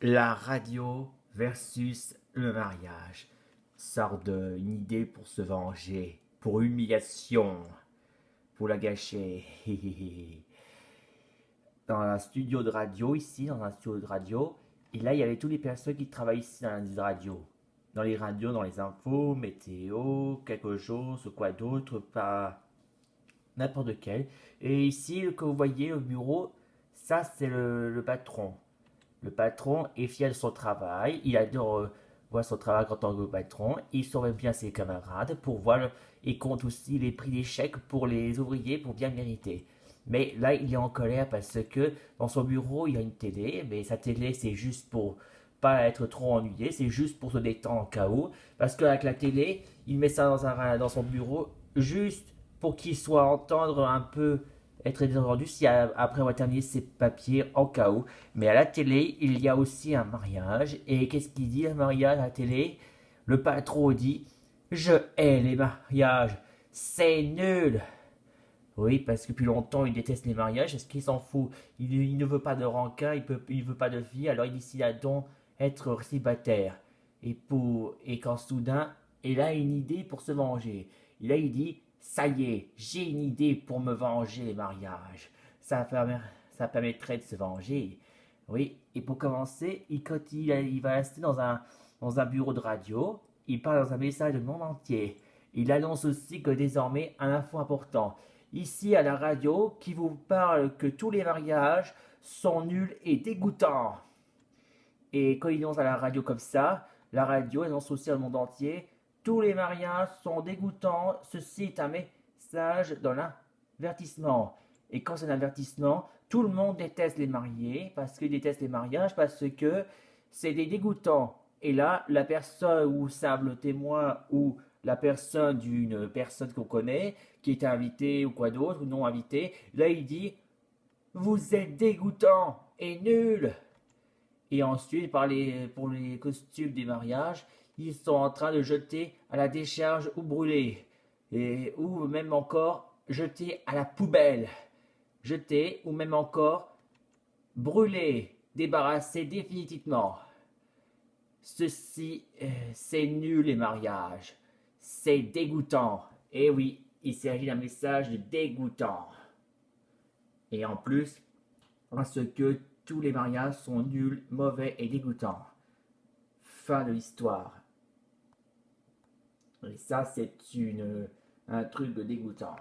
La radio versus le mariage. Sort d'une idée pour se venger, pour humiliation, pour la gâcher. Dans un studio de radio, ici, dans un studio de radio, et là, il y avait toutes les personnes qui travaillent ici dans les radios. Dans les radios, dans les infos, météo, quelque chose, quoi d'autre, pas n'importe quel. Et ici, que vous voyez, le bureau, ça, c'est le patron. Le patron est fier de son travail, il adore voir son travail en tant que patron, il surveille bien ses camarades pour voir, il compte aussi les prix des chèques pour les ouvriers pour bien mériter. Mais là, il est en colère parce que dans son bureau, il y a une télé, mais sa télé, c'est juste pour pas être trop ennuyé, c'est juste pour se détendre en cas où. Parce qu'avec la télé, il met ça dans son bureau juste pour qu'il soit entendre un peu être détendu si après on va terminer ses papiers en cas où. Mais à la télé, il y a aussi un mariage. Et qu'est-ce qu'il dit le mariage à la télé? Le patron dit: Je hais les mariages, c'est nul. Oui, parce que depuis longtemps, il déteste les mariages. Est-ce qu'il s'en fout? Il ne veut pas de rancun, il veut pas de fille, alors il décide à donc être célibataire. Et quand soudain, il a une idée pour se venger. Et là, il dit: Ça y est, j'ai une idée pour me venger les mariages. Ça permettrait de se venger. Oui, et pour commencer, il va rester dans un bureau de radio. Il parle dans un message du monde entier. Il annonce aussi que désormais, un info important. Ici à la radio, qui vous parle que tous les mariages sont nuls et dégoûtants. Et quand il annonce à la radio comme ça, la radio annonce aussi au monde entier: tous les mariages sont dégoûtants, ceci est un message dans l'avertissement. Et quand c'est un avertissement, tout le monde déteste les mariés, parce qu'ils détestent les mariages, parce que c'est des dégoûtants. Et là, la personne ou simple témoin ou la personne d'une personne qu'on connaît, qui est invitée ou quoi d'autre, ou non invitée, là il dit: Vous êtes dégoûtant et nul. Et ensuite, pour les costumes des mariages, ils sont en train de jeter à la décharge ou brûler. Ou même encore jeter à la poubelle. Jeter ou même encore brûler. Débarrasser définitivement. C'est nul les mariages. C'est dégoûtant. Et oui, il s'agit d'un message de dégoûtant. Et en plus, parce que tous les mariages sont nuls, mauvais et dégoûtants. Fin de l'histoire. Et ça, c'est un truc de dégoûtant.